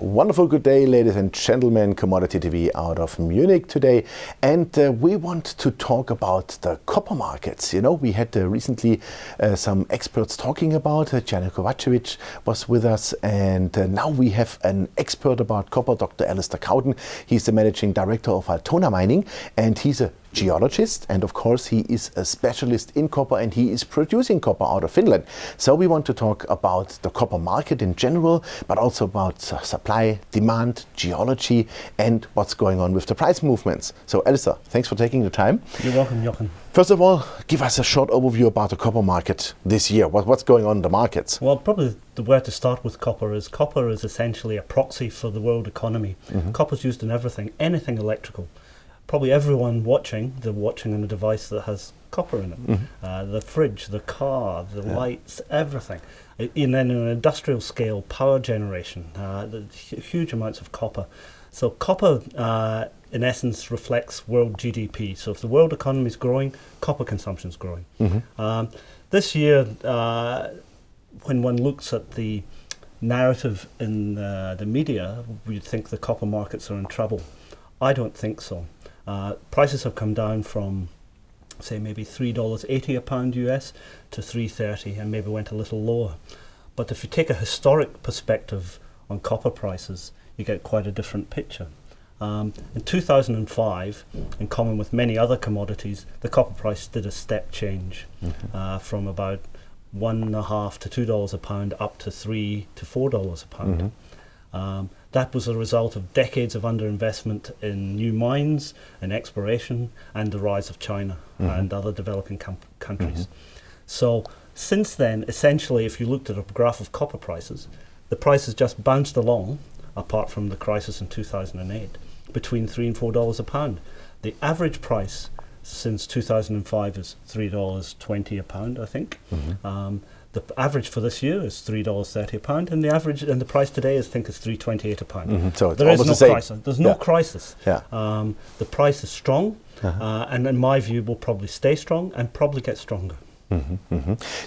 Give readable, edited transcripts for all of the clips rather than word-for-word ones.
Wonderful good day, ladies and gentlemen. Commodity TV out of Munich today, and we want to talk about the copper markets. You know, we had recently some experts talking about. Janet Kovacevic was with us, and now we have an expert about copper, Dr. Alistair Cowden. He's the managing director of Altona Mining, and he's a geologist, and of course he is a specialist in copper, and he is producing copper out of Finland. So we want to talk about the copper market in general, but also about supply, demand, geology, and what's going on with the price movements. So Alistair, thanks for taking the time. You're welcome, Jochen. First of all, give us a short overview about the copper market this year. What's going on in the markets? Well, probably the way to start with copper is essentially a proxy for the world economy. Copper's used in everything, anything electrical. Probably everyone watching, they're watching on a device that has copper in it. The fridge, the car, the lights, everything. And then on an industrial scale, power generation, huge amounts of copper. So copper, in essence, reflects world GDP. So if the world economy is growing, copper consumption is growing. This year, when one looks at the narrative in the media, we'd think the copper markets are in trouble. I don't think so. Prices have come down from, say, maybe $3.80 a pound US to $3.30, and maybe went a little lower. But if you take a historic perspective on copper prices, you get quite a different picture. In 2005, in common with many other commodities, the copper price did a step change from about $1.50 to $2 a pound up to $3 to $4 a pound. That was a result of decades of underinvestment in new mines and exploration, and the rise of China and other developing countries. So since then, essentially, if you looked at a graph of copper prices, the prices just bounced along, apart from the crisis in 2008, between $3 and $4 a pound. The average price since 2005 is $3.20 a pound, I think. The average for this year is $3.30 a pound, and the price today is $3.28 a pound. So it's there is no the crisis. There's no crisis. Yeah. The price is strong, and in my view, will probably stay strong and probably get stronger.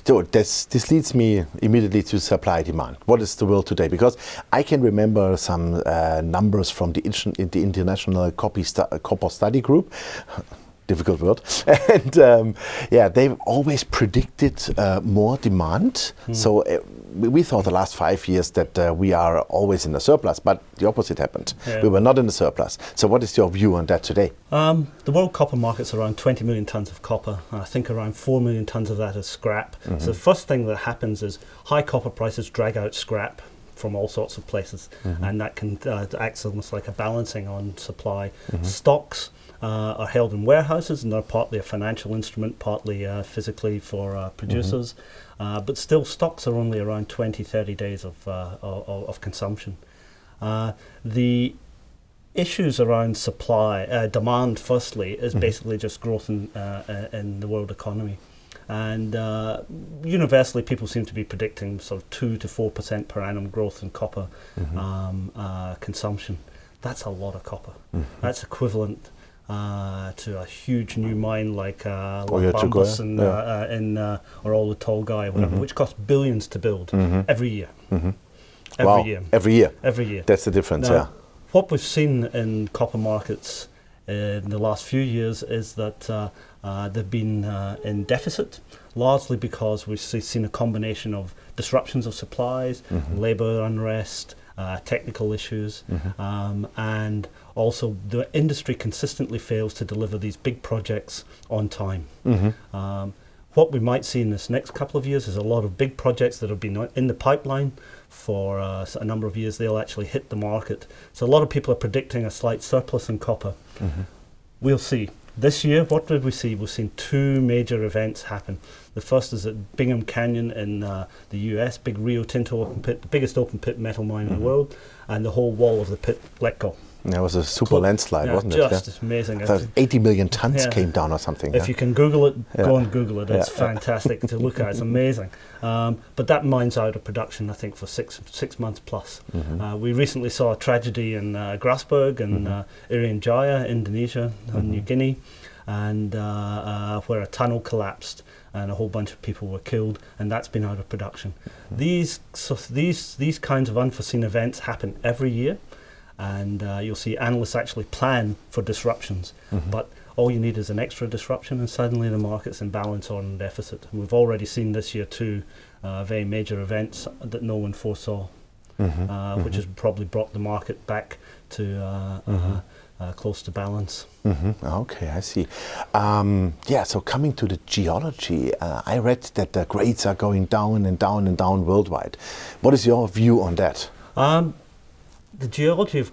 So this leads me immediately to supply demand. What is the world today? Because I can remember some numbers from the International Copper Study Group. Difficult word. And they've always predicted more demand. So we thought the last 5 years that we are always in a surplus, but the opposite happened. We were not in a surplus. So what is your view on that today? The world copper market's around 20 million tons of copper. I think around 4 million tons of that is scrap. So the first thing that happens is high copper prices drag out scrap from all sorts of places, and that can act almost like a balancing on supply. Stocks are held in warehouses, and they're partly a financial instrument, partly physically for producers. But still, stocks are only around 20-30 days of consumption. The issues around demand, firstly, is basically just growth in the world economy. And universally, people seem to be predicting sort of 2 to 4% per annum growth in copper consumption. That's a lot of copper. That's equivalent to a huge new mine like Bambus or Old Tolgai, which costs billions to build every year. Every year. That's the difference. Now, what we've seen in copper markets in the last few years is that they've been in deficit, largely because we've seen a combination of disruptions of supplies, labour unrest, technical issues, and also the industry consistently fails to deliver these big projects on time. What we might see in this next couple of years is a lot of big projects that have been in the pipeline for a number of years. They'll actually hit the market. So a lot of people are predicting a slight surplus in copper. We'll see. This year, what did we see? We've seen two major events happen. The first is at Bingham Canyon in the US, big Rio Tinto open pit, the biggest open pit metal mine in the world, and the whole wall of the pit let go. That was a super landslide, wasn't it? Just amazing. I thought 80 million tons came down or something. If you can Google it, go and Google it. It's fantastic to look at. It's amazing. But that mine's out of production, I think, for six months plus. We recently saw a tragedy in Grasberg and Irian Jaya, Indonesia, and New Guinea, and where a tunnel collapsed. and a whole bunch of people were killed, and that's been out of production. These kinds of unforeseen events happen every year, and you'll see analysts actually plan for disruptions, but all you need is an extra disruption and suddenly the market's in balance or in deficit. And we've already seen this year two very major events that no one foresaw, which has probably brought the market back to close to balance. Okay, I see. Yeah, so coming to the geology, I read that the grades are going down and down and down worldwide. What is your view on that? The geology of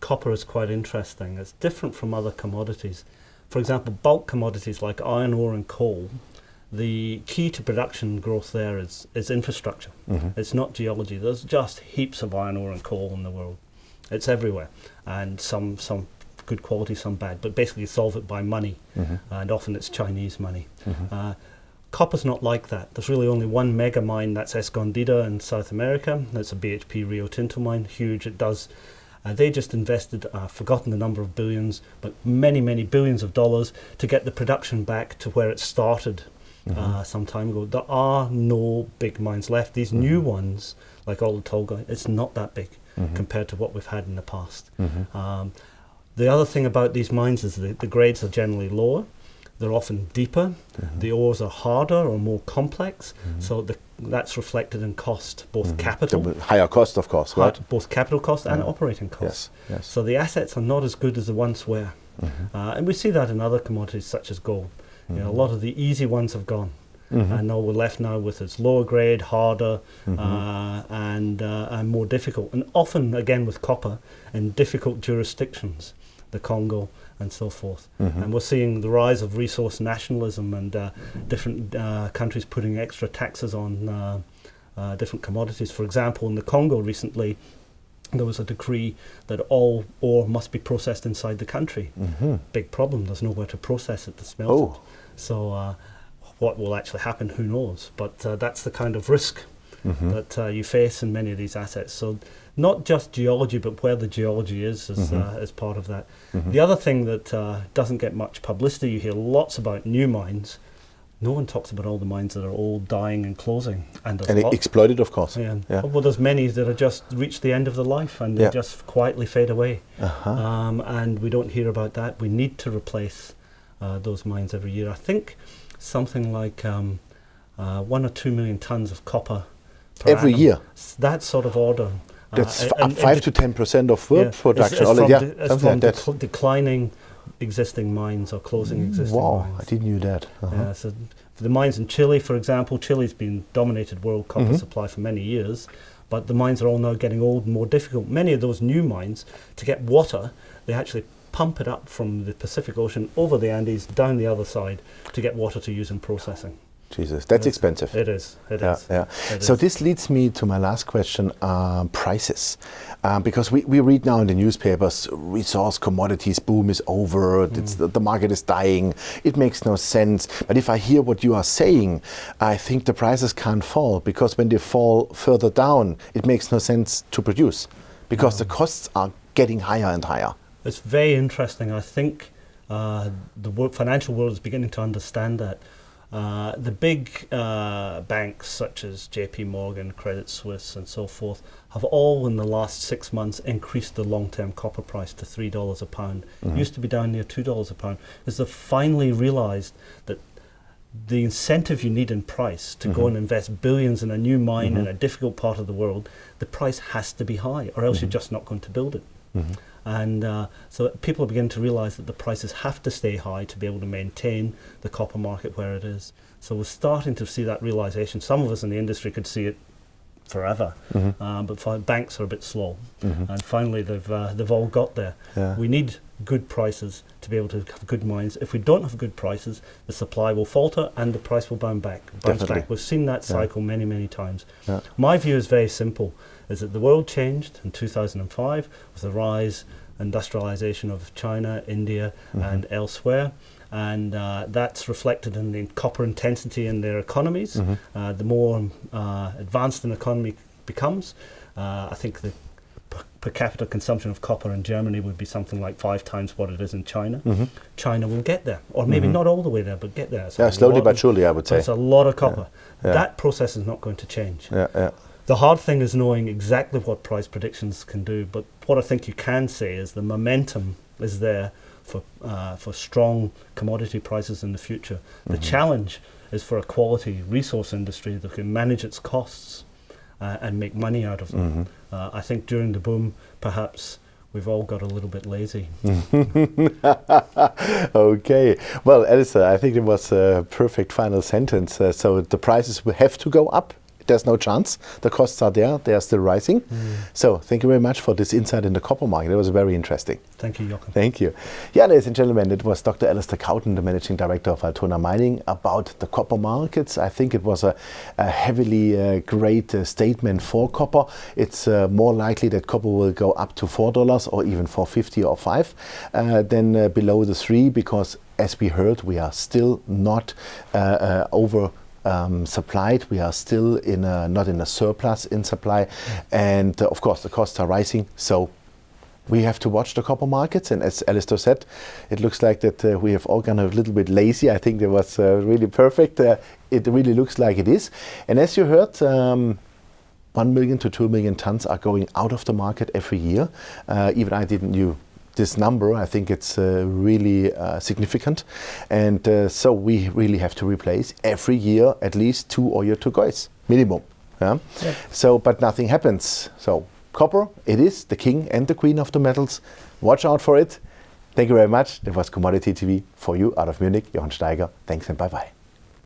copper is quite interesting. It's different from other commodities. For example, bulk commodities like iron ore and coal, the key to production growth there is infrastructure. It's not geology. There's just heaps of iron ore and coal in the world. It's everywhere, and some good quality, some bad, but basically you solve it by money, and often it's Chinese money. Copper's not like that. There's really only one mega mine, that's Escondida in South America. That's a BHP Rio Tinto mine, huge. It does. They just invested, forgotten the number of billions, but many, many billions of dollars to get the production back to where it started some time ago. There are no big mines left. These new ones, like Altona, it's not that big compared to what we've had in the past. The other thing about these mines is the grades are generally lower. They're often deeper. The ores are harder or more complex, so that's reflected in cost, both capital. The higher cost, of course, right? Both capital cost and operating costs. Yes. So the assets are not as good as they once were. And we see that in other commodities such as gold. You know, a lot of the easy ones have gone. And now we're left now with its lower grade, harder, and more difficult. And often, again, with copper, in difficult jurisdictions, the Congo and so forth. And we're seeing the rise of resource nationalism and different countries putting extra taxes on different commodities. For example, in the Congo recently, there was a decree that all ore must be processed inside the country. Big problem, there's nowhere to process it, to smelt it. So what will actually happen, who knows? But that's the kind of risk that you face in many of these assets. So not just geology, but where the geology is part of that. The other thing that doesn't get much publicity, you hear lots about new mines. No one talks about all the mines that are old, dying and closing. And exploited, of course. Well, there's many that are just reached the end of their life and they just quietly fade away. And we don't hear about that. We need to replace those mines every year. I think something like 1 or 2 million tons of copper per every annum. year. That sort of order. That's 5 to 10% of world production. It's from declining existing mines or closing existing mines. I didn't know that. So the mines in Chile, for example, Chile's been dominated world copper supply for many years, but the mines are all now getting old and more difficult. Many of those new mines, to get water, they actually pump it up from the Pacific Ocean over the Andes, down the other side, to get water to use in processing. Jesus, that's expensive. It is. So this leads me to my last question, prices. Because we read now in the newspapers, resource commodities boom is over, the market is dying, it makes no sense. But if I hear what you are saying, I think the prices can't fall, because when they fall further down, it makes no sense to produce, because the costs are getting higher and higher. It's very interesting. I think the financial world is beginning to understand that. The big banks such as JP Morgan, Credit Suisse and so forth have all in the last 6 months increased the long-term copper price to $3 a pound. It used to be down near $2 a pound, because they've finally realized that the incentive you need in price to go and invest billions in a new mine in a difficult part of the world, the price has to be high, or else you're just not going to build it. And so people are beginning to realize that the prices have to stay high to be able to maintain the copper market where it is. So we're starting to see that realization. Some of us in the industry could see it forever, but banks are a bit slow. And finally they've all got there. We need good prices to be able to have good mines. If we don't have good prices, the supply will falter and the price will bounce back. We've seen that cycle many, many times. My view is very simple, is that the world changed in 2005 with the rise, industrialization of China, India and elsewhere. And that's reflected in the copper intensity in their economies. The more advanced an economy becomes, I think the per capita consumption of copper in Germany would be something like 5 times what it is in China. China will get there, or maybe not all the way there, but get there. Yeah, slowly but surely, I would say. It's a lot of copper. Yeah. That process is not going to change. Yeah. The hard thing is knowing exactly what price predictions can do, but what I think you can say is the momentum is there for strong commodity prices in the future. The challenge is for a quality resource industry that can manage its costs and make money out of them. I think during the boom, perhaps we've all got a little bit lazy. Okay. Well, Alistair, I think it was a perfect final sentence. So the prices will have to go up. There's no chance. The costs are there. They are still rising. So thank you very much for this insight in the copper market. It was very interesting. Thank you, Jochen. Thank you. Yeah, ladies and gentlemen, it was Dr. Alistair Cowden, the Managing Director of Altona Mining, about the copper markets. I think it was a heavily great statement for copper. It's more likely that copper will go up to $4 or even $4.50 or $5 than below the 3, because as we heard, we are still not over supplied. We are still not in a surplus in supply, and of course the costs are rising. So we have to watch the copper markets, and as Alistair said, it looks like that we have all gone a little bit lazy. I think it was really perfect. It really looks like it is, and as you heard, 1 million to 2 million tons are going out of the market every year. Even I didn't knew this number. I think it's really significant, and so we really have to replace every year at least 2 Oyo 2 guys minimum. Yeah? Yeah. So, but nothing happens. So copper, it is the king and the queen of the metals. Watch out for it. Thank you very much. That was Commodity TV for you out of Munich. Jochen Steiger. Thanks and bye bye.